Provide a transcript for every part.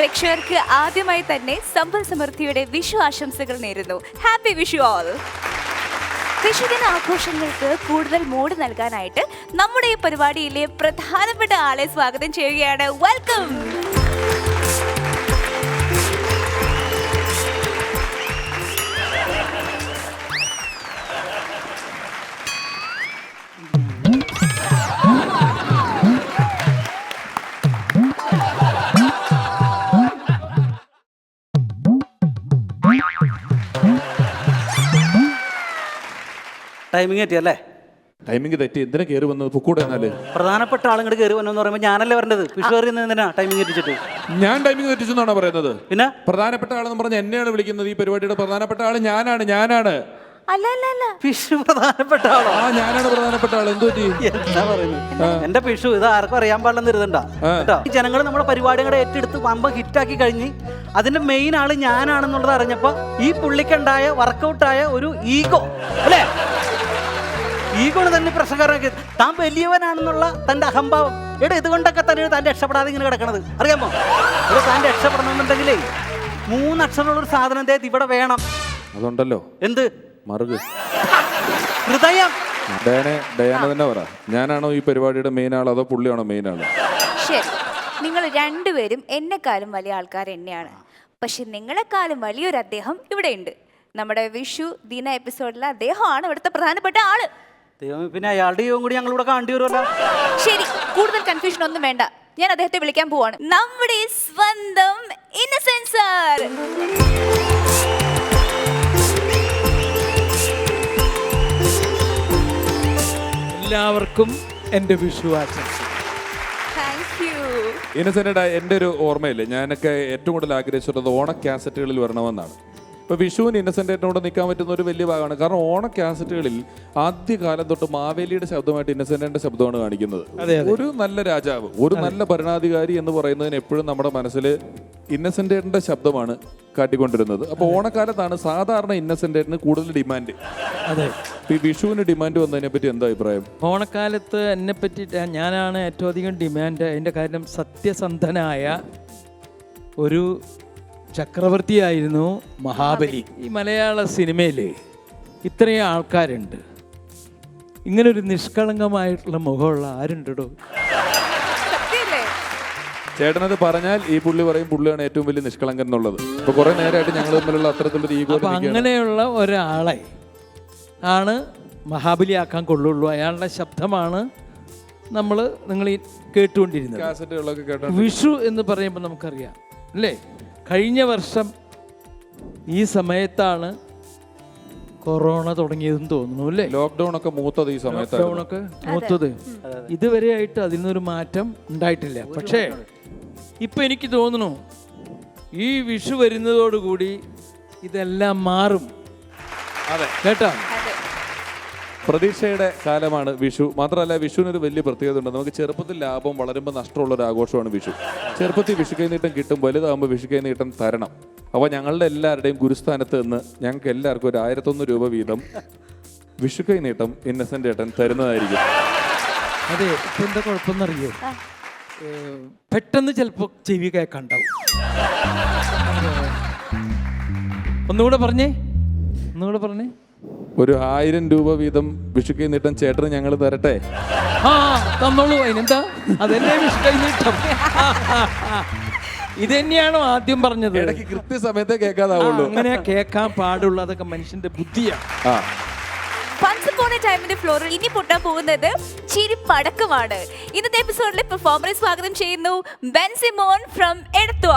പ്രേക്ഷകർക്ക് ആദ്യമായി തന്നെ സമ്പൽ സമൃദ്ധിയുടെ വിഷു ആശംസകൾ നേരുന്നു. Happy Vishu all. വിഷുദിന ആഘോഷങ്ങൾക്ക് കൂടുതൽ മൂഡ് നൽകാനായിട്ട് നമ്മുടെ ഈ പരിപാടിയിലെ പ്രധാനപ്പെട്ട ആളെ സ്വാഗതം ചെയ്യുകയാണ്. വെൽക്കം. ടൈമിങ് തെറ്റിയല്ലേ? ടൈമിംഗ് തെറ്റി. എന്തിനാ കയറി വന്നത്? പൊക്കൂടെ എന്നാല് പ്രധാനപ്പെട്ട ആളുകൾ കയറി വന്നെന്ന് പറയുമ്പോൾ ഞാനല്ലേ വരേണ്ടത്. വിഷു എന്തിനാ ടൈമിംഗ് തെറ്റിച്ചിട്ട്? ഞാൻ ടൈമിംഗ് തെറ്റിച്ചെന്നാണോ പറയുന്നത്? പിന്നെ പ്രധാനപ്പെട്ട ആളെന്ന് പറഞ്ഞ എന്നെയാണ് വിളിക്കുന്നത്. ഈ പരിപാടിയുടെ പ്രധാനപ്പെട്ട ആള് ഞാനാണ്. അല്ല അല്ല അല്ല, വിഷു പ്രധാനപ്പെട്ട ആളോ? ഞാനാണ് പ്രധാനപ്പെട്ട ആള്. എന്ത് പറ്റി? എന്താ പറയുന്നത്? എന്റെ വിഷു ഇത് ആർക്കും അറിയാൻ പാടില്ലെന്ന് ഇരുതണ്ട കേട്ടോ. ഈ ജനങ്ങൾ നമ്മുടെ പരിപാടികളെ ഏറ്റെടുത്ത് വമ്പ ഹിറ്റാക്കി കഴിഞ്ഞ് അതിന്റെ മെയിൻ ആള് ഞാനാണെന്നുള്ളത് അറിഞ്ഞപ്പോ ഈ പുള്ളിക്കുണ്ടായ വർക്കൗട്ടായ ഒരു ഈഗോ അല്ലേ, ഈഗോണ് തന്നെ പ്രശ്നക്കാരനാക്കി. താൻ വലിയവനാണെന്നുള്ള തന്റെ അഹംഭാവം ഇതുകൊണ്ടൊക്കെ തന്നെ താൻ രക്ഷപ്പെടാതെ ഇങ്ങനെ കിടക്കണത് അറിയാമോ? താൻ രക്ഷപ്പെടണമെന്നുണ്ടെങ്കിലേ 3 അക്ഷരമുള്ള ഒരു സാധനം ഇവിടെ വേണം. അതുണ്ടല്ലോ. എന്ത്? മറുക്. ഹൃദയം. ഡയാന തന്നെ പറ. ഞാനാണോ ഈ പരിപാടിയുടെ മെയിൻ ആൾ അതോ പുള്ളിയാണോ മെയിൻ ആള്? ശരി, നിങ്ങൾ രണ്ടുപേരും എന്നെക്കാളും വലിയ ആൾക്കാർ തന്നെയാണ്. പക്ഷെ നിങ്ങളെക്കാളും വലിയൊരു അദ്ദേഹം ഇവിടെ ഉണ്ട്. നമ്മുടെ വിഷു ദിന എപ്പിസോഡിലെ അദ്ദേഹമാണ് ഇവിടുത്തെ പ്രധാനപ്പെട്ട ആള്. പിന്നെ അയാളുടെ യോഗം കൂടി ഞങ്ങളിവിടെ കാണേണ്ടി വരുമല്ലോ. ശരി, കൂടുതൽ കൺഫ്യൂഷൻ ഒന്നും വേണ്ട. ഞാൻ അദ്ദേഹത്തെ വിളിക്കാൻ പോവാണ്. നമ്മുടെ സ്വന്തം ഇന്നസെന്റ് സർ. എല്ലാവർക്കും എൻ്റെ വിഷു ആശംസ. ഇന്നസെന്റ്, എൻ്റെ ഒരു ഓർമ്മയില്ലേ, ഞാനൊക്കെ ഏറ്റവും കൂടുതൽ ആഗ്രഹിച്ചിട്ടുള്ളത് ഓണ കാസറ്റുകളിൽ വരണമെന്നാണ്. ഇപ്പോൾ വിഷുവിന് ഇന്നസെന്റിനോട് നിൽക്കാൻ പറ്റുന്ന ഒരു വലിയ ഭാഗമാണ്. കാരണം ഓണ കാസറ്റുകളിൽ ആദ്യകാലം തൊട്ട് മാവേലിയുടെ ശബ്ദമായിട്ട് ഇന്നസെന്റിന്റെ ശബ്ദമാണ് കാണിക്കുന്നത്. ഒരു നല്ല രാജാവ്, ഒരു നല്ല ഭരണാധികാരി എന്ന് പറയുന്നതിന് എപ്പോഴും നമ്മുടെ മനസ്സിൽ ഇന്നസെന്റിന്റെ ശബ്ദമാണ് കാട്ടിക്കൊണ്ടിരുന്നത്. അപ്പോൾ ഓണക്കാലത്താണ് സാധാരണ ഇന്നസെന്റിന് കൂടുതൽ ഡിമാൻഡ്. അതെ, ഈ വിഷുവിന് ഡിമാൻഡ് വന്നതിനെ പറ്റി എന്താ അഭിപ്രായം? ഓണക്കാലത്ത് എന്നെ പറ്റി ഞാനാണ് ഏറ്റവും അധികം ഡിമാൻഡ്. അതിൻ്റെ കാര്യം സത്യസന്ധനായ ഒരു ചക്രവർത്തിയായിരുന്നു മഹാബലി. ഈ മലയാള സിനിമയിൽ ഇത്രയും ആൾക്കാരുണ്ട്, ഇങ്ങനൊരു നിഷ്കളങ്കമായിട്ടുള്ള മുഖമുള്ള ആരുണ്ടോ? ചേട്ടനത് പറഞ്ഞാൽ ഈ പുള്ളി പറയും പുള്ളിയാണ് ഏറ്റവും വലിയ നിഷ്കളങ്കൻ എന്നുള്ളത്. ഇപ്പൊ കുറെ നേരമായിട്ട് ഞങ്ങൾ തമ്മിലുള്ള അത്തരത്തിലൊരു ഈഗോ. അങ്ങനെയുള്ള ഒരാളെ ആണ് മഹാബലി ആക്കാൻ കൊള്ളുള്ളൂ. അയാളുടെ ശബ്ദമാണ് നിങ്ങൾ ഈ കേട്ടുകൊണ്ടിരുന്നത്. കാസറ്റുകളൊക്കെ കേട്ടോ. വിഷു എന്ന് പറയുമ്പോൾ നമുക്കറിയാം അല്ലേ, കഴിഞ്ഞ വർഷം ഈ സമയത്താണ് കൊറോണ തുടങ്ങിയതെന്ന് തോന്നുന്നു അല്ലേ? ലോക്ക്ഡൌൺ ഒക്കെ മൂത്തത് ഈ സമയത്ത്. ഇതുവരെയായിട്ട് അതിൽ നിന്നൊരു മാറ്റം ഉണ്ടായിട്ടില്ല. പക്ഷേ ഇപ്പൊ എനിക്ക് തോന്നുന്നു ഈ വിഷു വരുന്നതോടുകൂടി ഇതെല്ലാം മാറും. അതെ കേട്ടോ, പ്രതീക്ഷയുടെ കാലമാണ് വിഷു. മാത്രമല്ല വിഷുവിനൊരു വലിയ പ്രത്യേകത ഉണ്ട്. നമുക്ക് ചെറുപ്പത്തിൽ ലാഭം, വളരുമ്പോൾ നഷ്ടമുള്ള ഒരു ആഘോഷമാണ് വിഷു. ചെറുപ്പത്തിൽ വിഷു കൈനീട്ടം കിട്ടും, വലുതാകുമ്പോൾ വിഷു കൈനീട്ടം തരണം. അപ്പോൾ ഞങ്ങളുടെ എല്ലാവരുടെയും ഗുരുസ്ഥാനത്ത് നിന്ന് ഞങ്ങൾക്ക് എല്ലാവർക്കും ഒരു 1001 രൂപ വീതം വിഷു കൈനീട്ടം ഇന്നസെന്റ് ഏട്ടൻ തരുന്നതായിരിക്കും. അതെ, ഇപ്പൊ എന്താ കുഴപ്പമെന്നറിയോ, പെട്ടെന്ന് ചിലപ്പോ ചെവി കേൾക്കണ്ടാവും. ഒന്നുകൂടെ പറഞ്ഞേ. ഒരു 1000 രൂപ വീതം വിഷു കൈനീട്ടം ചേട്ടന് ഞങ്ങൾ തരട്ടെ? തന്നോളൂ. അതിനെന്താ, അതല്ലേ വിഷു കൈനീട്ടം. ഇത് തന്നെയാണോ ആദ്യം പറഞ്ഞത്? ഇടയ്ക്ക് കൃത്യസമയത്തെ കേൾക്കാതാവുള്ളൂ. അങ്ങനെ കേൾക്കാൻ പാടുള്ളൂ. അതൊക്കെ മനുഷ്യന്റെ ബുദ്ധിയാണ്. ടൈമിന്റെ ഫ്ലോറിൽ ഇനി പൊട്ടാൻ പോകുന്നത് ചിരിപ്പടക്കമാണ്. ഇന്നത്തെ എപ്പിസോഡിലെ പെർഫോമറെ സ്വാഗതം ചെയ്യുന്നു ബെൻസിമോൻ ഫ്രം എടത്വ.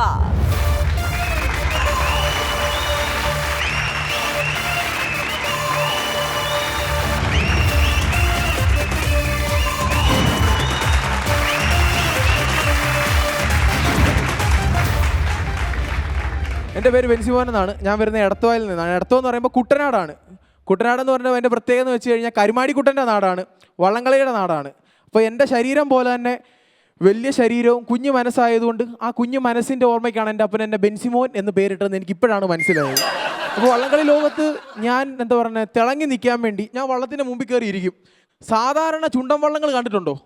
എൻ്റെ പേര് ബെൻസിമോൻ എന്നാണ്. ഞാൻ വരുന്നത് എടത്വയിൽ നിന്നാണ്. എടത്വ എന്ന് പറയുമ്പോൾ കുട്ടനാടാണ്. കുട്ടനാട് എന്ന് പറഞ്ഞാൽ എൻ്റെ പ്രത്യേകത എന്ന് വെച്ച് കഴിഞ്ഞാൽ കരുമാടിക്കുട്ടൻ്റെ നാടാണ്, വള്ളംകളിയുടെ നാടാണ്. അപ്പോൾ എൻ്റെ ശരീരം പോലെ തന്നെ വലിയ ശരീരവും കുഞ്ഞു മനസ്സായതുകൊണ്ട് ആ കുഞ്ഞു മനസ്സിൻ്റെ ഓർമ്മയ്ക്കാണ് എൻ്റെ അപ്പൻ എന്നെ ബെൻസിമോൻ എന്ന് പേരിട്ടെന്ന് എനിക്ക് ഇപ്പോഴാണ് മനസ്സിലായത്. അപ്പോൾ വള്ളംകളി ലോകത്ത് ഞാൻ എന്താ പറയുക തിളങ്ങി നിൽക്കാൻ വേണ്ടി ഞാൻ വള്ളത്തിൻ്റെ മുമ്പിൽ കയറിയിരിക്കും. സാധാരണ ചുണ്ടൻ വള്ളങ്ങൾ കണ്ടിട്ടുണ്ടോ?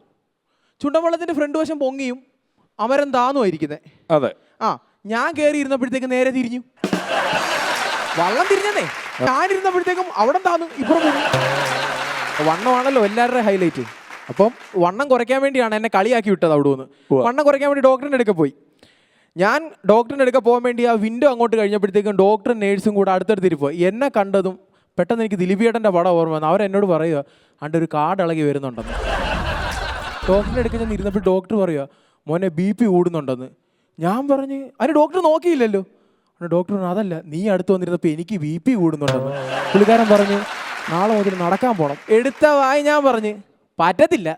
ചുണ്ടൻ വള്ളത്തിൻ്റെ ഫ്രണ്ട് വശം പൊങ്ങിയും അമരം താന്നുമായിരിക്കുന്നത്. അതെ. ഞാൻ കയറി ഇരുന്നപ്പോഴത്തേക്ക് നേരെ തിരിഞ്ഞു. വള്ളം തിരിഞ്ഞേ. ഞാനിരുന്നപ്പോഴത്തേക്കും അവിടെ താന്നു ഇപ്പുറം പോയി. വണ്ണമാണല്ലോ എല്ലാവരുടെയും ഹൈലൈറ്റ്. അപ്പം വണ്ണം കുറയ്ക്കാൻ വേണ്ടിയാണ് എന്നെ കളിയാക്കി വിട്ടത് അവിടെ നിന്ന്. വണ്ണം കുറയ്ക്കാൻ വേണ്ടി ഡോക്ടറിൻ്റെ അടുക്ക പോയി. ഞാൻ ഡോക്ടറിൻ്റെ അടുക്ക പോകാൻ വേണ്ടി ആ വിൻഡോ അങ്ങോട്ട് കഴിഞ്ഞപ്പോഴത്തേക്കും ഡോക്ടറും നേഴ്സും കൂടെ അടുത്തടുത്തിരിപ്പോൾ എന്നെ കണ്ടതും പെട്ടെന്ന് എനിക്ക് ദിലീപിയേട്ടൻ്റെ പടം ഓർമ്മ വന്നു. അവരെന്നോട് പറയുക അണ്ട് ഒരു കാർഡ് ഇളകി വരുന്നുണ്ടെന്ന്. ഡോക്ടറിൻ്റെ അടുക്ക ഞാൻ ഇരുന്നപ്പോൾ ഡോക്ടർ പറയുക മോനെ BP കൂടുന്നുണ്ടെന്ന്. ഞാൻ പറഞ്ഞ് അതിന് ഡോക്ടർ നോക്കിയില്ലല്ലോ. ഡോക്ടർ പറഞ്ഞു അതല്ല നീ അടുത്ത് വന്നിരുന്നപ്പോൾ എനിക്ക് BP കൂടുന്നുണ്ടെന്ന്. പുള്ളിക്കാരൻ പറഞ്ഞ് നാളെ മുതൽ നടക്കാൻ പോകണം. എടുത്ത വായി ഞാൻ പറഞ്ഞ് പറ്റത്തില്ല,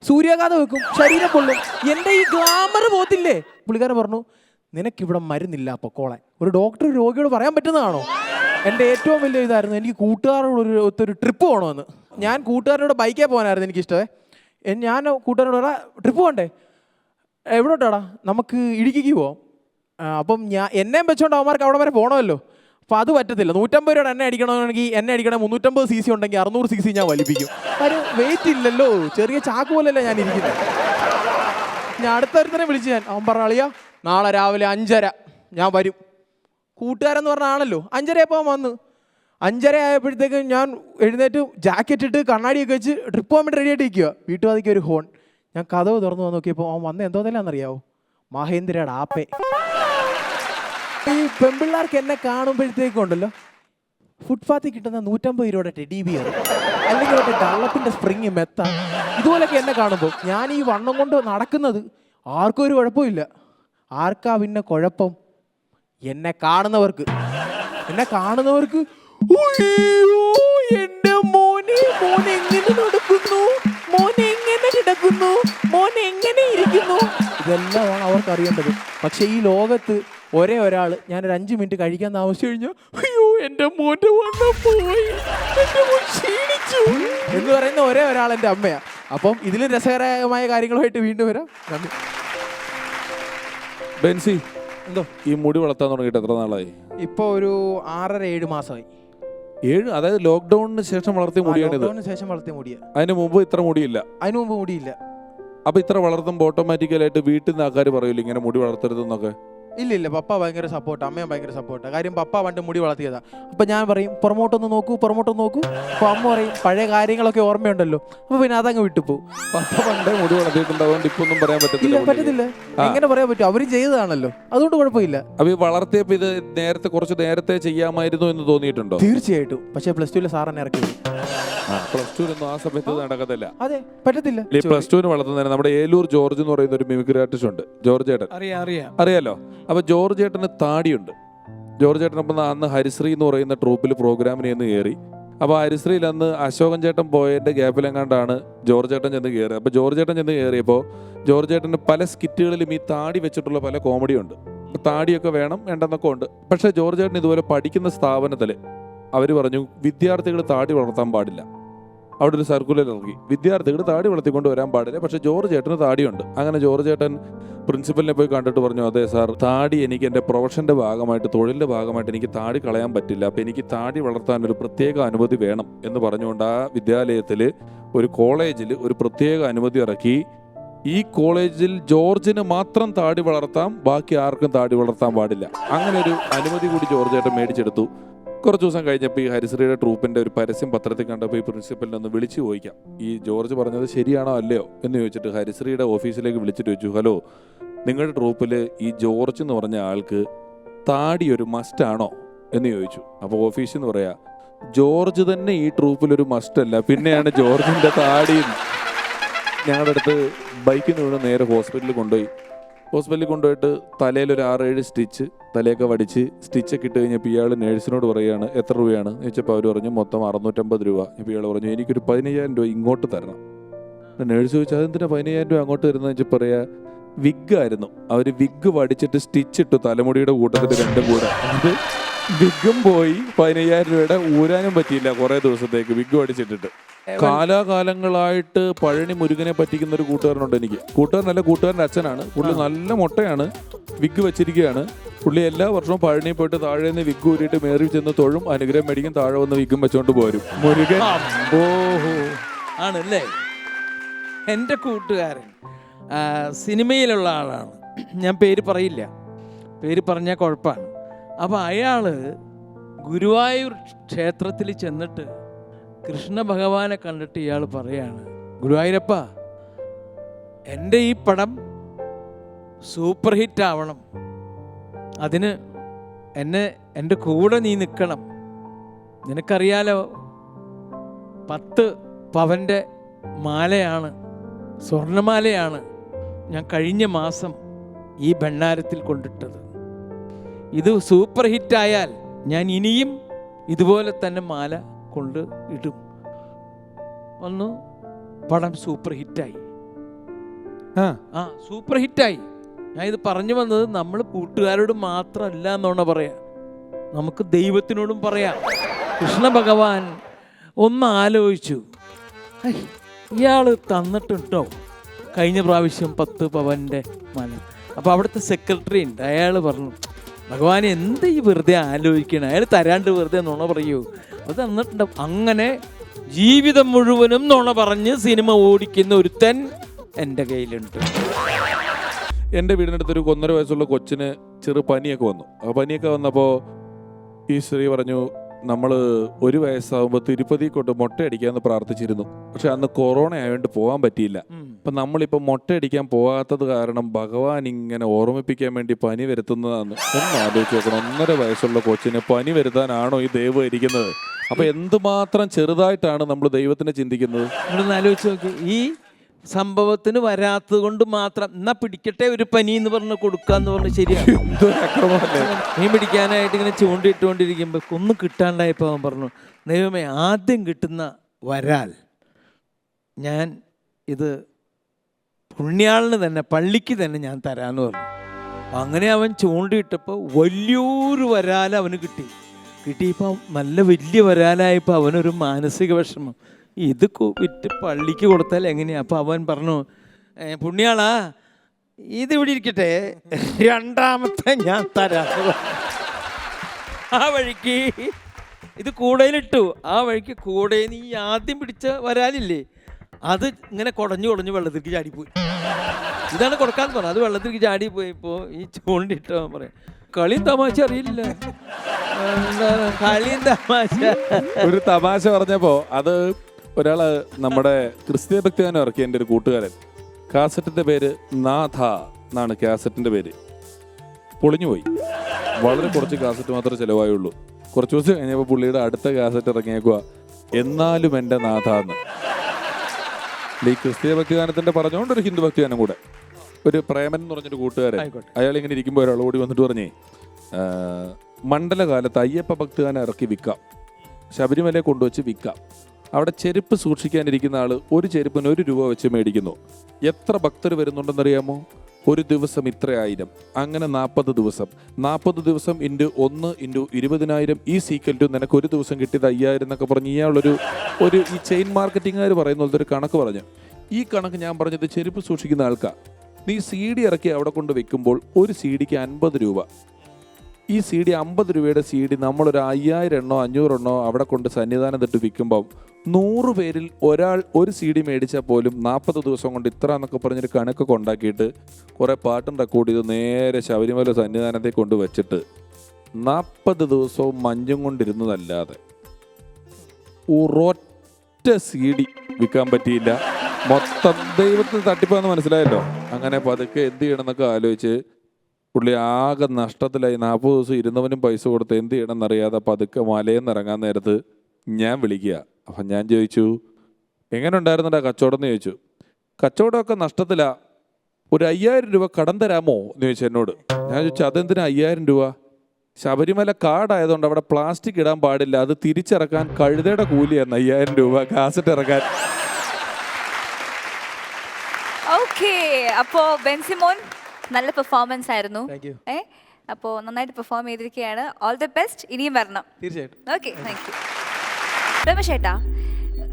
സൂര്യാഘാതം വെക്കും, ശരീരം പൊള്ളും, എൻ്റെ ഈ ഗ്ലാമർ പോത്തില്ലേ. പുള്ളിക്കാരൻ പറഞ്ഞു നിനക്കിവിടെ മരുന്നില്ല പൊക്കോളെ. ഒരു ഡോക്ടർ രോഗിയോട് പറയാൻ പറ്റുന്നതാണോ? എൻ്റെ ഏറ്റവും വലിയ ഇതായിരുന്നു എനിക്ക് കൂട്ടുകാരോട് ഒരു ട്രിപ്പ് പോകണമെന്ന്. ഞാൻ കൂട്ടുകാരോട് ബൈക്കേ പോകാനായിരുന്നു എനിക്കിഷ്ടമേ. ഞാൻ കൂട്ടുകാരോട് ട്രിപ്പ് പോകണ്ടേ, എവിടോട്ടാടാ, നമുക്ക് ഇടുക്കിക്ക് പോവാം. അപ്പം എന്നെയും വെച്ചോണ്ട് അവന്മാർക്ക് അവിടെ വരെ പോകണമല്ലോ. അപ്പോൾ അത് പറ്റത്തില്ല. 150 രൂപയുടെ എണ്ണ അടിക്കണമെങ്കിൽ എണ്ണ അടിക്കണേ 350 cc ഉണ്ടെങ്കിൽ 600 cc ഞാൻ വലിപ്പിക്കും. കാര്യം വെയിറ്റ് ഇല്ലല്ലോ, ചെറിയ ചാക്ക് പോലല്ലേ ഞാൻ ഇരിക്കുന്നത്. ഞാൻ അടുത്തടുത്തന്നെ വിളിച്ച് അവൻ പറഞ്ഞ അളിയാ നാളെ രാവിലെ 5:30 ഞാൻ വരും. കൂട്ടുകാരെന്ന് പറഞ്ഞ ആണല്ലോ. 5:30 വന്ന് 5:30 ആയപ്പോഴത്തേക്കും ഞാൻ എഴുന്നേറ്റ് ജാക്കറ്റ് ഇട്ട് കണ്ണാടിയൊക്കെ വെച്ച് ട്രിപ്പ് പോകാൻ വേണ്ടി റെഡി ആയിട്ട് ഇരിക്കുക. വീട്ടുവാതിക്ക് ഒരു ഹോൺ. ഞാൻ കഥവ് തുറന്നു നോക്കിയപ്പോൾ അവൻ വന്ന് എന്തോന്നല്ലാന്നറിയാവോ, മഹേന്ദ്രയുടെ ആപ്പേ. ഈ പെൺപിള്ളേർക്ക് എന്നെ കാണുമ്പോഴത്തേക്കും ഉണ്ടല്ലോ ഫുട്പാത്തിൽ കിട്ടുന്ന 150 രൂപയുടെ ടെഡി ബിയർ അല്ലെങ്കിൽ മറ്റേ ഡള്ളപ്പിൻ്റെ സ്പ്രിങ് മെത്ത ഇതുപോലൊക്കെ എന്നെ കാണുമ്പോൾ ഞാൻ ഈ വണ്ണം കൊണ്ട് നടക്കുന്നത് ആർക്കും ഒരു കുഴപ്പമില്ല. ആർക്കാ പിന്നെ കുഴപ്പം? എന്നെ കാണുന്നവർക്ക്. എന്നെ കാണുന്നവർക്ക് എൻ്റെ മോനെ എങ്ങനെ നടക്കുന്നു, മോനെ എങ്ങനെ കിടക്കുന്നു, മോനെ എങ്ങനെ ഇരിക്കുന്നു, ഇതെല്ലാമാണ് അവർക്ക് അറിയേണ്ടത്. പക്ഷെ ഈ ലോകത്ത് ഒരേ ഒരാൾ ഞാനൊരു 5 മിനിറ്റ് കഴിക്കാൻ താമസിച്ചു കഴിഞ്ഞാൽ അയ്യോ എൻ്റെ മോൻ്റെ വണ്ണം പോയി, എൻ്റെ മോൻ ക്ഷീണിച്ചു എന്ന് പറയുന്ന ഒരേ ഒരാൾ എൻ്റെ അമ്മയാണ്. അപ്പം ഇതിലും രസകരമായ കാര്യങ്ങളുമായിട്ട് വീണ്ടും വരാം. നന്ദി. ബെൻസി, എന്തോ ഈ മുടി വളർത്താൻ തുടങ്ങിയിട്ട് എത്ര നാളായി? ഇപ്പോൾ ഒരു 6-7 മാസമായി. 7? അതായത് ലോക്ക്ഡൌണിന് ശേഷം വളർത്തിയ മുടിയാണ് ഇത്? ശേഷം വളർത്തിയ മുടിയാ. അതിന് മുമ്പ് ഇത്ര മുടിയില്ല? അതിന് മുമ്പ് മുടിയില്ല. അപ്പൊ ഇത്ര വളർത്തുമ്പോൾ ഓട്ടോമാറ്റിക്കലായിട്ട് വീട്ടിൽ നിന്ന് ആൾക്കാർ പറയില്ല ഇങ്ങനെ മുടി വളർത്തരുതെന്നൊക്കെ? ഇല്ല, പപ്പ ഭയങ്കര സപ്പോർട്ട്, അമ്മയും ഭയങ്കര സപ്പോർട്ടാണ്. കാര്യം പപ്പ പണ്ട് മുടി വളർത്തിയതാ. അപ്പം ഞാൻ പറയും പുറമോട്ടൊന്ന് നോക്കൂ. അപ്പോൾ അമ്മ പറയും പഴയ കാര്യങ്ങളൊക്കെ ഓർമ്മയുണ്ടല്ലോ, അപ്പോൾ പിന്നെ അതങ്ങ് വിട്ടുപോകും. പപ്പ പണ്ടേ മുടി വളർത്തിയിട്ടുണ്ട്, അതുകൊണ്ട് ഇപ്പൊ ഒന്നും പറയാൻ പറ്റത്തില്ല. എങ്ങനെ പറയാൻ പറ്റും? അവരും ചെയ്തതാണല്ലോ, അതുകൊണ്ട് കുഴപ്പമില്ല. അപ്പൊ ഈ വളർത്തിയപ്പോ ഇത് കുറച്ച് നേരത്തെ ചെയ്യാമായിരുന്നു എന്ന് തോന്നിയിട്ടുണ്ടോ? തീർച്ചയായിട്ടും. പക്ഷേ +2 സാറിനെ ഇറക്കി വിടും. +2 ആ സമയത്ത് നടക്കത്തില്ല. അതെ, പറ്റത്തില്ല. +2 വളർത്തുന്നതിന് നമ്മുടെ ഏലൂർ ജോർജ് എന്ന് പറയുന്ന ഒരു മിമിക്രി ആർട്ടിസ്റ്റ് ഉണ്ട്, ജോർജ് ഏട്ടൻ. അറിയാലോ. അപ്പൊ ജോർജ് ഏട്ടന് താടിയുണ്ട്. ജോർജ് ഏട്ടനൊപ്പം അന്ന് ഹരിശ്രീ എന്ന് പറയുന്ന ട്രൂപ്പിൽ പ്രോഗ്രാമിന് ചെന്ന് കയറി. അപ്പോൾ ഹരിശ്രീയിൽ അന്ന് അശോകൻ ചേട്ടൻ പോയതിൻ്റെ ഗ്യാപ്പിലെങ്ങാണ്ടാണ് ജോർജ് ഏട്ടൻ ചെന്ന് കയറി. അപ്പോൾ ജോർജ് ഏട്ടൻ ചെന്ന് കയറിയപ്പോൾ ജോർജ് ഏട്ടന് പല സ്കിറ്റുകളിലും ഈ താടി വെച്ചിട്ടുള്ള പല കോമഡിയുണ്ട്. താടിയൊക്കെ വേണം വേണ്ടെന്നൊക്കെ ഉണ്ട്. പക്ഷേ ജോർജ് ഏട്ടൻ ഇതുപോലെ പഠിക്കുന്ന സ്ഥാപനത്തിൽ അവർ പറഞ്ഞു വിദ്യാർത്ഥികൾ താടി വളർത്താൻ പാടില്ല. അവിടെ ഒരു സർക്കുലർ ഇറങ്ങി, വിദ്യാർത്ഥികൾ താടി വളർത്തിക്കൊണ്ട് വരാൻ പാടില്ല. പക്ഷേ ജോർജ് ഏട്ടന് താടിയുണ്ട്. അങ്ങനെ ജോർജ് ഏട്ടൻ പ്രിൻസിപ്പലിനെ പോയി കണ്ടിട്ട് പറഞ്ഞു, അതെ സാർ, താടി എനിക്ക് എൻ്റെ പ്രൊഫഷൻ്റെ ഭാഗമായിട്ട്, തൊഴിലിൻ്റെ ഭാഗമായിട്ട് എനിക്ക് താടി കളയാൻ പറ്റില്ല. അപ്പോൾ എനിക്ക് താടി വളർത്താൻ ഒരു പ്രത്യേക അനുമതി വേണം എന്ന് പറഞ്ഞുകൊണ്ട് ആ വിദ്യാലയത്തിൽ ഒരു കോളേജിൽ ഒരു പ്രത്യേക അനുമതി ഇറക്കി. ഈ കോളേജിൽ ജോർജിന് മാത്രം താടി വളർത്താം, ബാക്കി ആർക്കും താടി വളർത്താൻ പാടില്ല. അങ്ങനെ ഒരു അനുമതി കൂടി ജോർജ് ഏട്ടൻ മേടിച്ചെടുത്തു. കുറച്ച് ദിവസം കഴിഞ്ഞപ്പോൾ ഈ ഹരിശ്രീയുടെ ട്രൂപ്പിൻ്റെ ഒരു പരസ്യം പത്രത്തിൽ കണ്ടപ്പോൾ ഈ പ്രിൻസിപ്പലിനെ ഒന്ന് വിളിച്ചു ചോദിക്കാം, ഈ ജോർജ് പറഞ്ഞത് ശരിയാണോ അല്ലയോ എന്ന് ചോദിച്ചിട്ട് ഹരിശ്രീയുടെ ഓഫീസിലേക്ക് വിളിച്ചിട്ട് ചോദിച്ചു, ഹലോ, നിങ്ങളുടെ ട്രൂപ്പിൽ ഈ ജോർജ് എന്ന് പറഞ്ഞ ആൾക്ക് താടി ഒരു മസ്റ്റാണോ എന്ന് ചോദിച്ചു. അപ്പോൾ ഓഫീസിൽ നിന്ന് പറയാ, ജോർജ് തന്നെ ഈ ട്രൂപ്പിലൊരു മസ്റ്റല്ല, പിന്നെയാണ് ജോർജിൻ്റെ താടി. ഞങ്ങളുടെ അടുത്ത് ബൈക്കിൽ നിന്ന് നേരെ ഹോസ്പിറ്റലിൽ കൊണ്ടുപോയിട്ട് തലയിൽ ഒരു 6-7 സ്റ്റിച്ച് തലയൊക്കെ വടിച്ച് സ്റ്റിച്ചൊക്കെ ഇട്ട് കഴിഞ്ഞപ്പോൾ ഇയാൾ നേഴ്സിനോട് പറയുകയാണ് എത്ര രൂപയാണ് എന്ന് ചോദിച്ചപ്പോൾ അവർ പറഞ്ഞു മൊത്തം 650 രൂപ. ഇപ്പോൾ ഇയാൾ പറഞ്ഞു എനിക്കൊരു 15,000 രൂപ ഇങ്ങോട്ട് തരണം. നേഴ്സ് ചോദിച്ചാൽ അതെന്തിനാ 15,000 രൂപ അങ്ങോട്ട് തരുന്നതെന്ന് വെച്ചാൽ പറയാ വിഗ്ഗായിരുന്നു. അവർ വിഗ് വടിച്ചിട്ട് സ്റ്റിച്ച് ഇട്ടു തലമുടിയുടെ കൂട്ടത്തിൽ രണ്ടും കൂടെ. അത് വിഗും പോയി 15,000 രൂപയുടെ ഊരാനും പറ്റിയില്ല കുറേ ദിവസത്തേക്ക് വിഗ് വടിച്ചിട്ടിട്ട്. കാലാകാലങ്ങളായിട്ട് പഴനി മുരുകനെ പറ്റിക്കുന്ന ഒരു കൂട്ടുകാരനുണ്ട് എനിക്ക്. കൂട്ടുകാരൻ്റെ അച്ഛനാണ്. പുള്ളി നല്ല മൊട്ടയാണ്, വിഗ് വെച്ചിരിക്കുകയാണ്. പുള്ളി എല്ലാ വർഷവും പഴനി പോയിട്ട് താഴെ നിന്ന് വിഗ് ഊരിയിട്ട് മേറി ചെന്ന് തൊഴും, അനുഗ്രഹം മേടിക്കും, താഴെ വന്ന് വിഗും വെച്ചോണ്ട് പോരും. മുരുകൻ ഓഹോ ആണല്ലേ. എൻ്റെ കൂട്ടുകാരൻ സിനിമയിലുള്ള ആളാണ്, ഞാൻ പേര് പറയില്ല. പേര് പറഞ്ഞാൽ കുഴപ്പമാണ്. അപ്പം അയാൾ ഗുരുവായൂർ ക്ഷേത്രത്തിൽ ചെന്നിട്ട് കൃഷ്ണ ഭഗവാനെ കണ്ടിട്ട് ഇയാൾ പറയാണ്, ഗുരുവായൂരപ്പ, എൻ്റെ ഈ പടം സൂപ്പർ ഹിറ്റ് ആവണം, അതിന് എൻ്റെ കൂടെ നീ നിൽക്കണം. നിനക്കറിയാലോ 10 പവൻ്റെ മാലയാണ്, സ്വർണ്ണമാലയാണ് ഞാൻ കഴിഞ്ഞ മാസം ഈ ഭണ്ഡാരത്തിൽ കൊണ്ടിട്ടത്. ഇത് സൂപ്പർ ഹിറ്റായാൽ ഞാൻ ഇനിയും ഇതുപോലെ തന്നെ മാല കൊണ്ട് ഇടും. ഒന്ന് പടം സൂപ്പർ ഹിറ്റായി. സൂപ്പർ ഹിറ്റായി. ഞാൻ ഇത് പറഞ്ഞു വന്നത് നമ്മൾ കൂട്ടുകാരോട് മാത്രമല്ല എന്നാണ് പറയാം, നമുക്ക് ദൈവത്തിനോടും പറയാം. കൃഷ്ണ ഭഗവാൻ ഒന്ന് ആലോചിച്ചു, ഇയാൾ തന്നിട്ടുണ്ടോ കഴിഞ്ഞ പ്രാവശ്യം 10 പവൻ്റെ മാല? അപ്പോൾ അവിടുത്തെ സെക്രട്ടറി ഉണ്ട്, അയാൾ പറഞ്ഞു, ഭഗവാൻ എന്ത് ഈ വെറുതെ ആലോചിക്കണം, അയാൾ തരാണ്ട് വെറുതെ നുണ പറയൂ, അത് തന്നിട്ടുണ്ടാവും. അങ്ങനെ ജീവിതം മുഴുവനും നുണ പറഞ്ഞ് സിനിമ ഓടിക്കുന്ന ഒരുത്തൻ എൻ്റെ കയ്യിലുണ്ട്. എൻ്റെ വീടിനടുത്തൊരു 1.5 വയസ്സുള്ള കൊച്ചിന് ചെറു പനിയൊക്കെ വന്നു. ആ പനിയൊക്കെ വന്നപ്പോൾ ഈ സ്ത്രീ പറഞ്ഞു, നമ്മൾ 1 വയസ്സാകുമ്പോൾ തിരുപ്പതി കൊണ്ട് മുട്ടയടിക്കാമെന്ന് പ്രാർത്ഥിച്ചിരുന്നു. പക്ഷെ അന്ന് കൊറോണ ആയതുകൊണ്ട് പോകാൻ പറ്റിയില്ല. അപ്പം നമ്മളിപ്പോൾ മുട്ടയടിക്കാൻ പോകാത്തത് കാരണം ഭഗവാൻ ഇങ്ങനെ ഓർമ്മിപ്പിക്കാൻ വേണ്ടി പനി വരുത്തുന്നതാണ്. ഒന്ന് ആലോചിച്ച് നോക്കണം, 1.5 വയസ്സുള്ള കൊച്ചിന് പനി വരുത്താനാണോ ഈ ദൈവം ഇരിക്കുന്നത്? അപ്പം എന്തുമാത്രം ചെറുതായിട്ടാണ് നമ്മൾ ദൈവത്തിനെ ചിന്തിക്കുന്നത്. നിങ്ങളൊന്ന് ആലോചിച്ച് നോക്കി, ഈ സംഭവത്തിന് വരാത്തത് കൊണ്ട് മാത്രം എന്നാ പിടിക്കട്ടെ ഒരു പനി എന്ന് പറഞ്ഞ് കൊടുക്കാന്ന് പറഞ്ഞ് ശരിയാണ്. മീൻ പിടിക്കാനായിട്ട് ഇങ്ങനെ ചൂണ്ടിയിട്ടുകൊണ്ടിരിക്കുമ്പോൾ ഒന്നും കിട്ടാണ്ടായപ്പോൾ അവൻ പറഞ്ഞു, ദൈവമേ, ആദ്യം കിട്ടുന്ന വരാൽ ഞാൻ ഇത് പുണ്യാളിന് തന്നെ, പള്ളിക്ക് തന്നെ ഞാൻ തരാമെന്ന് പറഞ്ഞു. അങ്ങനെ അവൻ ചൂണ്ടിയിട്ടപ്പോൾ വലിയൊരു വരാൽ അവന് കിട്ടിയപ്പോൾ നല്ല വലിയ വരാലായപ്പോൾ അവനൊരു മാനസിക വിഷമം, ഇത് വിറ്റ് പള്ളിക്ക് കൊടുത്താൽ എങ്ങനെയാ? അപ്പം അവൻ പറഞ്ഞു, പുണ്യാളാ, ഇത് ഇവിടെ ഇരിക്കട്ടെ, 2ാമത്തെ ഞാൻ തരാം. ആ വഴിക്ക് ഇത് കൂടയിലിട്ടു. ആ വഴിക്ക് കൂടയിൽ നീ ആദ്യം പിടിച്ച വരാലില്ലേ, അത് ഇങ്ങനെ കുടഞ്ഞു വെള്ളത്തിലേക്ക് ചാടിപ്പോയി. ഇതാണ് കൊടുക്കാന്ന് പറഞ്ഞത്. അത് വെള്ളത്തിലേക്ക് ചാടിപ്പോയപ്പോൾ ഈ ചൂണ്ടിട്ടോ പറയാം, കളിയും തമാശ അറിയില്ല, കളിയും തമാശ. ഒരു തമാശ പറഞ്ഞപ്പോൾ അത് ഒരാള് നമ്മുടെ ക്രിസ്തീയ ഭക്തിഗാനം ഇറക്കിയ എൻ്റെ ഒരു കൂട്ടുകാരൻ, കാസറ്റിൻ്റെ പേര് നാഥ എന്നാണ് കാസറ്റിൻ്റെ പേര്. പൊളിഞ്ഞുപോയി. വളരെ കുറച്ച് കാസറ്റ് മാത്രമേ ചിലവായുള്ളൂ. കുറച്ച് ദിവസം കഴിഞ്ഞപ്പോൾ പുള്ളിയുടെ അടുത്ത കാസറ്റ് ഇറങ്ങിയേക്കുക, എന്നാലും എൻ്റെ നാഥ എന്ന്. ഈ ക്രിസ്തീയ ഭക്തിഗാനത്തിൻ്റെ പറഞ്ഞുകൊണ്ട് ഒരു ഹിന്ദു ഭക്തിഗാനം കൂടെ. ഒരു പ്രേമൻ എന്ന് പറഞ്ഞൊരു കൂട്ടുകാരൻ, അയാൾ ഇങ്ങനെ ഇരിക്കുമ്പോൾ ഒരാൾ ഓടി വന്നിട്ട് പറഞ്ഞേ, മണ്ഡലകാലത്ത് അയ്യപ്പ ഭക്തിഗാനം ഇറക്കി വിൽക്കാം, ശബരിമലയെ കൊണ്ടുവച്ച് വിൽക്കാം. അവിടെ ചെരുപ്പ് സൂക്ഷിക്കാനിരിക്കുന്ന ആൾ ഒരു ചെരുപ്പിന് 1 രൂപ വെച്ച് മേടിക്കുന്നു. എത്ര ഭക്തർ വരുന്നുണ്ടെന്നറിയാമോ? ഒരു ദിവസം ഇത്ര 1000, അങ്ങനെ 40 ദിവസം. 40 ദിവസം × 1 × 20,000 ഈ സീക്വൽ ടു നിനക്ക് ഒരു ദിവസം കിട്ടിയത് 5000 എന്നൊക്കെ പറഞ്ഞ് ഇയാളൊരു ഈ ചെയിൻ മാർക്കറ്റിംഗുകാർ പറയുന്ന പോലത്തെ ഒരു കണക്ക് പറഞ്ഞു. ഈ കണക്ക് ഞാൻ പറഞ്ഞത് ചെരുപ്പ് സൂക്ഷിക്കുന്ന ആൾക്കാർ. നീ CD ഇറക്കി അവിടെ കൊണ്ട് വെക്കുമ്പോൾ ഒരു CD-ക്ക് 50 രൂപ. ഈ CD 50 രൂപയുടെ CD നമ്മളൊരു 5000 എണ്ണോ 500 എണ്ണോ അവിടെ കൊണ്ട് സന്നിധാനം തൊട്ട് വിൽക്കുമ്പം 100 പേരിൽ ഒരാൾ ഒരു CD മേടിച്ചാൽ പോലും 40 ദിവസം കൊണ്ട് ഇത്ര എന്നൊക്കെ പറഞ്ഞൊരു കണക്കൊക്കെ ഉണ്ടാക്കിയിട്ട് കുറേ പാട്ടും റെക്കോർഡ് ചെയ്ത് നേരെ ശബരിമല സന്നിധാനത്തെ കൊണ്ട് വെച്ചിട്ട് 40 ദിവസവും മഞ്ഞും കൊണ്ടിരുന്നതല്ലാതെ ഒരൊറ്റ CD വിൽക്കാൻ പറ്റിയില്ല. മൊത്തം ദൈവത്തിന് തട്ടിപ്പാന്ന് മനസ്സിലായല്ലോ. അങ്ങനെ പതുക്കെ എന്ത് ചെയ്യണമെന്നൊക്കെ ആലോചിച്ച് പുള്ളി ആകെ നഷ്ടത്തിലായി. 40 ദിവസം ഇരുന്നവനും പൈസ കൊടുത്ത് എന്ത് ചെയ്യണമെന്നറിയാതെ പതുക്കെ മലയെന്ന് ഇറങ്ങാൻ നേരത്ത് ഞാൻ വിളിക്കുക. അപ്പം ഞാൻ ചോദിച്ചു, എങ്ങനെ ഉണ്ടായിരുന്നടാ കച്ചവടം എന്ന് ചോദിച്ചു. കച്ചവടമൊക്കെ നഷ്ടത്തിലാ, ഒരു 5000 രൂപ കടം തരാമോ എന്ന് ചോദിച്ചു എന്നോട്. ഞാൻ ചോദിച്ചു, അതെന്തിനാ 5000 രൂപ? ശബരിമല കാർഡായതുകൊണ്ട് അവിടെ പ്ലാസ്റ്റിക് ഇടാൻ പാടില്ല, അത് തിരിച്ചിറക്കാൻ കഴുതയുടെ കൂലിയാണ് 5000 രൂപ കാസറ്റ് ഇറക്കാൻ. ഓക്കെ, അപ്പോ ബെൻസിമോൻ നല്ല പെർഫോമൻസ് ആയിരുന്നു. അപ്പോ നന്നായിട്ട് പെർഫോം ചെയ്തിരിക്കുകയാണ്. ഓൾ ദി ബെസ്റ്റ്, ഇനിയും വരണം. തീർച്ചയായിട്ടും. Okay, thank you. രമേശേട്ടാ,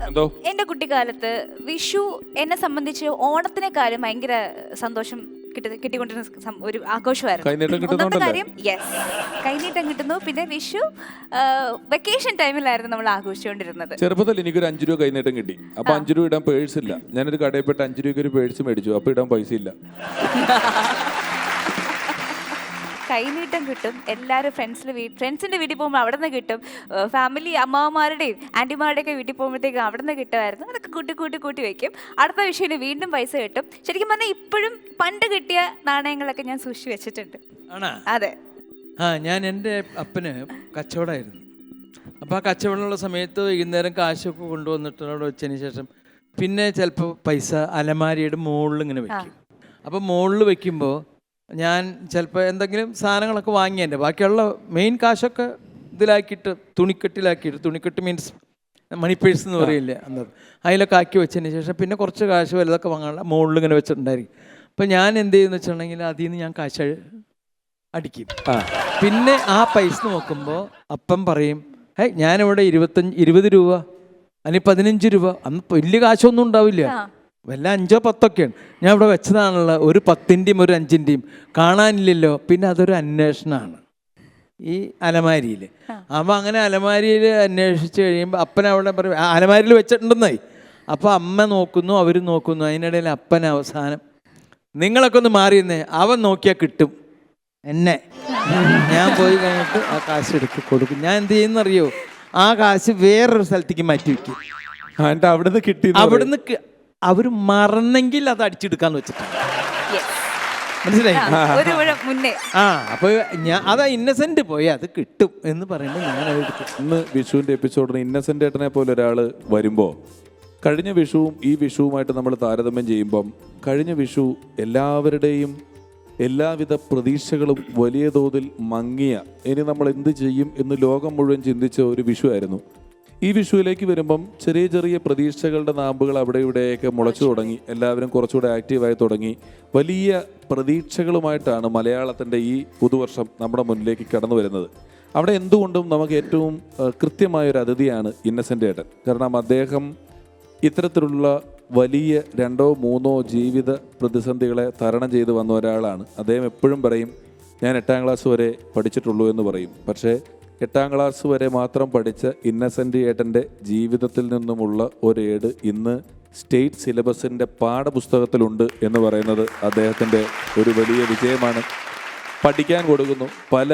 എന്തോ എൻ്റെ കുട്ടിക്കാലത്ത് വിഷു എന്നെ സംബന്ധിച്ച് ഓണത്തിനെക്കാളും ഭയങ്കര സന്തോഷം കിട്ടിക്കൊണ്ടിരുന്ന ഒരു ആഘോഷമായിരുന്നു. ഒന്നാമത്തെ കാര്യം, യെസ്, കൈനീട്ടം കിട്ടുന്നു. പിന്നെ വിഷു വെക്കേഷൻ ടൈമിലായിരുന്നു നമ്മൾ ആഘോഷിച്ചുകൊണ്ടിരുന്നത്. ചെറുപ്പത്തിൽ എനിക്കൊരു 5 രൂപ കൈനീട്ടം കിട്ടി. അപ്പൊ 5 രൂപ ഇടാൻ പേഴ്സ് ഇല്ല. ഞാനൊരു കടയിൽ പോയിട്ട് 5 രൂപയ്ക്ക് ഒരു പേഴ്സ് മേടിച്ചു. അപ്പൊ ഇടാൻ പൈസ ഇല്ല. കൈനീട്ടം കിട്ടും. എല്ലാവരും ഫ്രണ്ട്സിൻ്റെ വീട്ടിൽ പോകുമ്പോൾ അവിടെ നിന്ന് കിട്ടും. ഫാമിലി അമ്മാവന്മാരുടെയും ആൻറ്റിമാരുടെയൊക്കെ വീട്ടിൽ പോകുമ്പോഴത്തേക്കും അവിടെ നിന്ന് കിട്ടുമായിരുന്നു. അതൊക്കെ കൂട്ടി വെക്കും. അടുത്ത വിഷുവിന് വീണ്ടും പൈസ കിട്ടും. ശരിക്കും പറഞ്ഞാൽ ഇപ്പോഴും പണ്ട് കിട്ടിയ നാണയങ്ങളൊക്കെ ഞാൻ സൂക്ഷിച്ച് വെച്ചിട്ടുണ്ട്. ആണോ? അതെ. ഞാൻ എൻ്റെ അപ്പന് കച്ചവടമായിരുന്നു. അപ്പോൾ ആ കച്ചവടമുള്ള സമയത്ത് വൈകുന്നേരം കാശൊക്കെ കൊണ്ടുവന്നിട്ട് അവിടെ വെച്ചതിന് ശേഷം പിന്നെ ചിലപ്പോൾ പൈസ അലമാരിയുടെ മുകളിൽ ഇങ്ങനെ വെക്കും. അപ്പോൾ മുകളിൽ വെക്കുമ്പോൾ ഞാൻ ചിലപ്പോൾ എന്തെങ്കിലും സാധനങ്ങളൊക്കെ വാങ്ങിയതിൻ്റെ ബാക്കിയുള്ള മെയിൻ കാശൊക്കെ ഇതിലാക്കിയിട്ട് തുണിക്കെട്ട് മീൻസ് മണി പേഴ്സ് എന്ന് പറയില്ലേ അന്നത്, അതിലൊക്കെ ആക്കി വെച്ചതിന് ശേഷം പിന്നെ കുറച്ച് കാശ് വലുതൊക്കെ വാങ്ങാനുള്ള മുകളിൽ ഇങ്ങനെ വെച്ചിട്ടുണ്ടായിരിക്കും. അപ്പോൾ ഞാൻ എന്ത് ചെയ്യുമെന്ന് വെച്ചിട്ടുണ്ടെങ്കിൽ അതിൽ നിന്ന് ഞാൻ കാശ് അടിക്കും. പിന്നെ ആ പൈസ നോക്കുമ്പോൾ അപ്പം പറയും, ഞാനിവിടെ 20 രൂപ അല്ലെങ്കിൽ 15 രൂപ, അന്ന് വലിയ കാശൊന്നും ഉണ്ടാവില്ല, വല്ല 5 or 10 ഞാൻ ഇവിടെ വെച്ചതാണല്ലോ, ഒരു 10-ൻ്റെയും ഒരു 5-ൻ്റെയും കാണാനില്ലല്ലോ. പിന്നെ അതൊരു അന്വേഷണമാണ് ഈ അലമാരിയിൽ. അപ്പം അങ്ങനെ അലമാരിയിൽ അന്വേഷിച്ച് കഴിയുമ്പോൾ അപ്പൻ അവിടെ പറയും അലമാരിയിൽ വെച്ചിട്ടുണ്ടെന്നായി. അപ്പോൾ അമ്മ നോക്കുന്നു, അവർ നോക്കുന്നു. അതിനിടയിൽ അപ്പൻ അവസാനം നിങ്ങളൊക്കെ ഒന്ന് മാറിയെന്നേ, അവൻ നോക്കിയാൽ കിട്ടും എന്നെ. ഞാൻ പോയി കഴിഞ്ഞിട്ട് ആ കാശ് എടുത്ത് കൊടുക്കും. ഞാൻ എന്ത് ചെയ്യുന്നറിയോ, ആ കാശ് വേറൊരു സ്ഥലത്തേക്ക് മാറ്റി വയ്ക്കും. അവിടുന്ന് അവർ മറന്നെങ്കിൽ അത് അടിച്ചെടുക്കാന്ന് വെച്ചിട്ടാണ്. മനസ്സിലായി? അപ്പൊ അതാ ഇന്നസെന്റ് പോയി അത് കിട്ടും എന്ന് പറയുമ്പോൾ ഞാൻ അത് എടുക്കും. ഇന്ന് വിഷുവിന്റെ എപ്പിസോഡിന് ഇന്നസെന്റ് ഏട്ടനെ പോലെ ഒരാള് വരുമ്പോ കഴിഞ്ഞ വിഷുവും ഈ വിഷുവുമായിട്ട് നമ്മൾ താരതമ്യം ചെയ്യുമ്പം കഴിഞ്ഞ വിഷു എല്ലാവരുടെയും എല്ലാവിധ പ്രതീക്ഷകളും വലിയ തോതിൽ മങ്ങിയ, ഇനി നമ്മൾ എന്ത് ചെയ്യും എന്ന് ലോകം മുഴുവൻ ചിന്തിച്ച ഒരു വിഷു ആയിരുന്നു. ഈ വിഷുവിലേക്ക് വരുമ്പം ചെറിയ ചെറിയ പ്രതീക്ഷകളുടെ നാമ്പുകൾ അവിടെ ഇവിടെയൊക്കെ മുളച്ചു തുടങ്ങി. എല്ലാവരും കുറച്ചുകൂടെ ആക്റ്റീവായി തുടങ്ങി. വലിയ പ്രതീക്ഷകളുമായിട്ടാണ് മലയാളത്തിൻ്റെ ഈ പുതുവർഷം നമ്മുടെ മുന്നിലേക്ക് കടന്നു വരുന്നത്. അവിടെ എന്തുകൊണ്ടും നമുക്ക് ഏറ്റവും കൃത്യമായൊരു അതിഥിയാണ് ഇന്നസെൻ്റ് ഏട്ടൻ. കാരണം അദ്ദേഹം ഇത്തരത്തിലുള്ള വലിയ 2 or 3 ജീവിത പ്രതിസന്ധികളെ തരണം ചെയ്ത് വന്ന ഒരാളാണ്. അദ്ദേഹം എപ്പോഴും പറയും, ഞാൻ 8ാം ക്ലാസ് വരെ പഠിച്ചിട്ടുള്ളൂ എന്ന് പറയും. പക്ഷേ 8ാം ക്ലാസ് വരെ മാത്രം പഠിച്ച ഇന്നസെൻ്റ് ഏട്ടൻ്റെ ജീവിതത്തിൽ നിന്നുമുള്ള ഒരേട് ഇന്ന് സ്റ്റേറ്റ് സിലബസിൻ്റെ പാഠപുസ്തകത്തിലുണ്ട് എന്ന് പറയുന്നത് അദ്ദേഹത്തിൻ്റെ ഒരു വലിയ വിജയമാണ്. പഠിക്കാൻ കൊടുക്കുന്നു. പല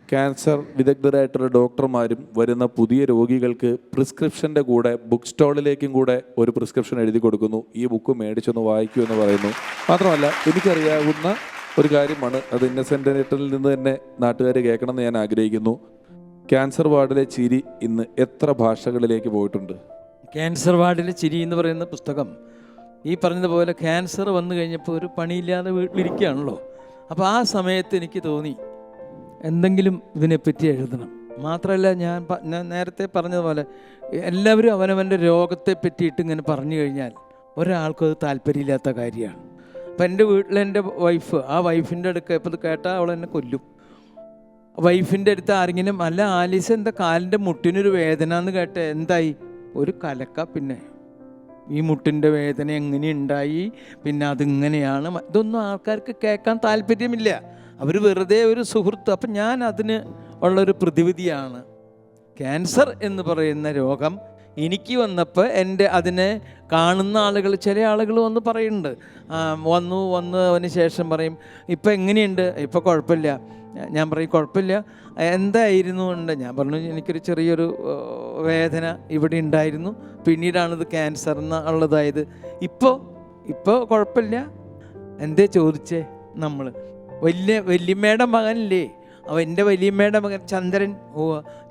ക്യാൻസർ വിദഗ്ധരായിട്ടുള്ള ഡോക്ടർമാരും വരുന്ന പുതിയ രോഗികൾക്ക് പ്രിസ്ക്രിപ്ഷൻ്റെ കൂടെ ബുക്ക് സ്റ്റാളിലേക്കും കൂടെ ഒരു പ്രിസ്ക്രിപ്ഷൻ എഴുതി കൊടുക്കുന്നു. ഈ ബുക്ക് മേടിച്ചൊന്ന് വായിക്കൂ എന്ന് പറയുന്നു. മാത്രമല്ല എനിക്കറിയാവുന്ന ഒരു കാര്യമാണ്, അത് ഇന്നസെൻ്റ് ഏട്ടനിൽ നിന്ന് തന്നെ നാട്ടുകാർ കേൾക്കണമെന്ന് ഞാൻ ആഗ്രഹിക്കുന്നു. ക്യാൻസർ വാർഡിലെ ചിരി ഇന്ന് എത്ര ഭാഷകളിലേക്ക് പോയിട്ടുണ്ട്? ക്യാൻസർ വാർഡിലെ ചിരി എന്ന് പറയുന്ന പുസ്തകം ഈ പറഞ്ഞതുപോലെ ക്യാൻസർ വന്നു കഴിഞ്ഞപ്പോൾ ഒരു പണിയില്ലാതെ വീട്ടിലിരിക്കുകയാണല്ലോ. അപ്പോൾ ആ സമയത്ത് എനിക്ക് തോന്നി എന്തെങ്കിലും ഇതിനെപ്പറ്റി എഴുതണം. മാത്രമല്ല ഞാൻ നേരത്തെ പറഞ്ഞതുപോലെ എല്ലാവരും അവനവൻ്റെ രോഗത്തെ പറ്റിയിട്ട് ഇങ്ങനെ പറഞ്ഞു കഴിഞ്ഞാൽ ഒരാൾക്കും അത് താല്പര്യമില്ലാത്ത കാര്യമാണ്. അപ്പം എൻ്റെ വീട്ടിലെൻ്റെ വൈഫ്, ആ വൈഫിൻ്റെ അടുക്ക ഇപ്പോൾ ഇത് കേട്ടാൽ അവൾ എന്നെ കൊല്ലും. വൈഫിൻ്റെ അടുത്ത് ആരെങ്കിലും അല്ല ആലീസ് എന്താ കാലിൻ്റെ മുട്ടിനൊരു വേദന എന്ന് കേട്ടെ, എന്തായി? ഒരു കലക്ക. പിന്നെ ഈ മുട്ടിൻ്റെ വേദന എങ്ങനെ ഉണ്ടായി, പിന്നെ അതിങ്ങനെയാണ്, ഇതൊന്നും ആൾക്കാർക്ക് കേൾക്കാൻ താല്പര്യമില്ല. അവർ വെറുതെ ഒരു സുഹൃത്ത്. അപ്പം ഞാൻ അതിന് ഉള്ളൊരു പ്രതിവിധിയാണ്. ക്യാൻസർ എന്ന് പറയുന്ന രോഗം എനിക്ക് വന്നപ്പോൾ അതിനെ കാണുന്ന ആളുകൾ, ചില ആളുകൾ വന്ന് പറയുന്നുണ്ട്, വന്നതിന് ശേഷം പറയും ഇപ്പം എങ്ങനെയുണ്ട്, ഇപ്പം കുഴപ്പമില്ല. ഞാൻ പറയും കുഴപ്പമില്ല, എന്തായിരുന്നു ഉണ്ട്. ഞാൻ പറഞ്ഞു എനിക്കൊരു ചെറിയൊരു വേദന ഇവിടെ ഉണ്ടായിരുന്നു, പിന്നീടാണിത് ക്യാൻസർ എന്നുള്ളതായത്. ഇപ്പോൾ കുഴപ്പമില്ല. എന്തേ ചോദിച്ചേ? നമ്മൾ വല്യമ്മയുടെ മകനില്ലേ, എൻ്റെ വല്യമ്മയുടെ മകൻ ചന്ദ്രൻ.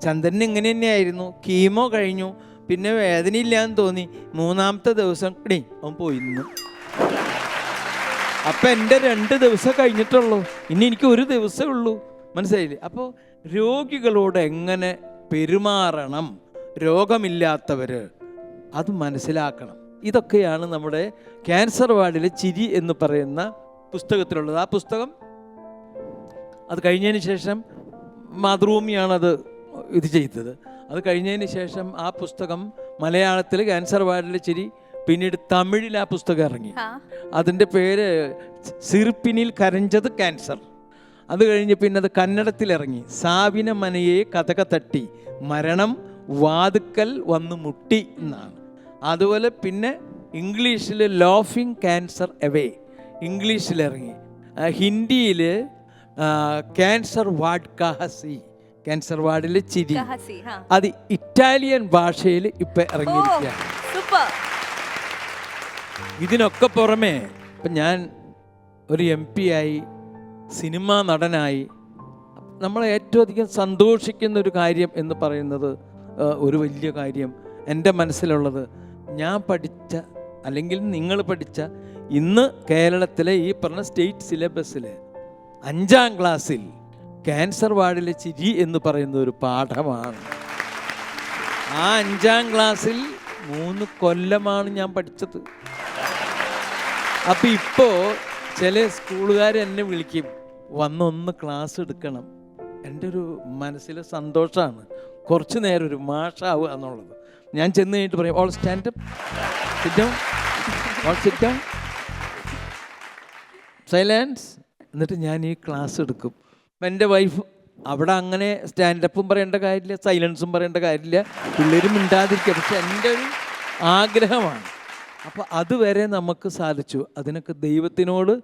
ചന്ദ്രൻ ഇങ്ങനെ തന്നെയായിരുന്നു. കീമോ കഴിഞ്ഞു, പിന്നെ വേദനയില്ലാന്ന് തോന്നി, 3ാമത്തെ ദിവസം അവൻ പോയിരുന്നു. അപ്പം എൻ്റെ 2 ദിവസം കഴിഞ്ഞിട്ടുള്ളൂ, ഇനി എനിക്ക് 1 ദിവസമേ ഉള്ളൂ. മനസ്സിലായില്ലേ? അപ്പോൾ രോഗികളോട് എങ്ങനെ പെരുമാറണം, രോഗമില്ലാത്തവർ അത് മനസ്സിലാക്കണം. ഇതൊക്കെയാണ് നമ്മുടെ ക്യാൻസർ വാർഡിലെ ചിരി എന്ന് പറയുന്ന പുസ്തകത്തിലുള്ളത്. ആ പുസ്തകം അത് കഴിഞ്ഞതിന് ശേഷം മാതൃഭൂമിയാണത് ഇത് ചെയ്തത്. അത് കഴിഞ്ഞതിന് ശേഷം ആ പുസ്തകം മലയാളത്തിൽ ക്യാൻസർ വാർഡിലെ ചിരി, പിന്നീട് തമിഴിൽ ആ പുസ്തകം ഇറങ്ങി. അതിൻ്റെ പേര് സിർപ്പിനിൽ കരഞ്ചത് ക്യാൻസർ. അത് കഴിഞ്ഞ് പിന്നെ അത് കന്നഡത്തിലിറങ്ങി, സാവിന മനയെ കഥക തട്ടി മരണം വാതുക്കൽ വന്ന് മുട്ടി എന്നാണ്. അതുപോലെ പിന്നെ ഇംഗ്ലീഷിൽ ലോഫിംഗ് ക്യാൻസർ എവേ ഇംഗ്ലീഷിലിറങ്ങി. ഹിന്ദിയിൽ ക്യാൻസർ വാർഡ് കഹസി, ക്യാൻസർ വാർഡിലെ ചിരി. കഹസി, ഹാ. അത് ഇറ്റാലിയൻ ഭാഷയിൽ ഇപ്പൊ ഓ, ഇറങ്ങിയിരിക്കുകയാണ്. സൂപ്പർ. ഇതിനൊക്കെ പുറമെ ഇപ്പം ഞാൻ ഒരു MP ആയി, സിനിമാ നടനായി. നമ്മൾ ഏറ്റവും അധികം സന്തോഷിക്കുന്ന ഒരു കാര്യം എന്ന് പറയുന്നത്, ഒരു വലിയ കാര്യം എൻ്റെ മനസ്സിലുള്ളത്, ഞാൻ പഠിച്ച അല്ലെങ്കിൽ നിങ്ങൾ പഠിച്ച ഇന്ന് കേരളത്തിലെ ഈ പറഞ്ഞ സ്റ്റേറ്റ് സിലബസിൽ 5ാം ക്ലാസ്സിൽ ക്യാൻസർ വാർഡിലെ ചിരി എന്ന് പറയുന്ന ഒരു പാഠമാണ്. ആ 5ാം ക്ലാസ്സിൽ 3 കൊല്ലമാണ് ഞാൻ പഠിച്ചത്. അപ്പം ഇപ്പോൾ ചില സ്കൂളുകാർ എന്നെ വിളിക്കും, വന്നൊന്ന് ക്ലാസ് എടുക്കണം. എൻ്റെ ഒരു മനസ്സിലെ സന്തോഷമാണ് കുറച്ച് നേരം ഒരു മാഷാവുക എന്നുള്ളത്. ഞാൻ ചെന്ന് കഴിഞ്ഞിട്ട് പറയും, all stand up, sit down, all sit down, silence. എന്നിട്ട് ഞാൻ ഈ ക്ലാസ് എടുക്കും. അപ്പം എൻ്റെ വൈഫ് അവിടെ അങ്ങനെ സ്റ്റാൻഡപ്പും പറയേണ്ട കാര്യമില്ല, സൈലൻസും പറയേണ്ട കാര്യമില്ല, പിള്ളേരും മിണ്ടാതിരിക്കുക. പക്ഷെ എൻ്റെ ഒരു ആഗ്രഹമാണ്. അപ്പോൾ അതുവരെ നമുക്ക് സാധിച്ചു. അതിനൊക്കെ ദൈവത്തിനോട്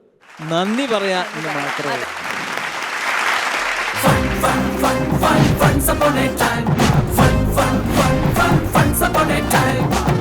നന്ദി പറയാം എന്ന് മാത്രമേ. Once upon a time.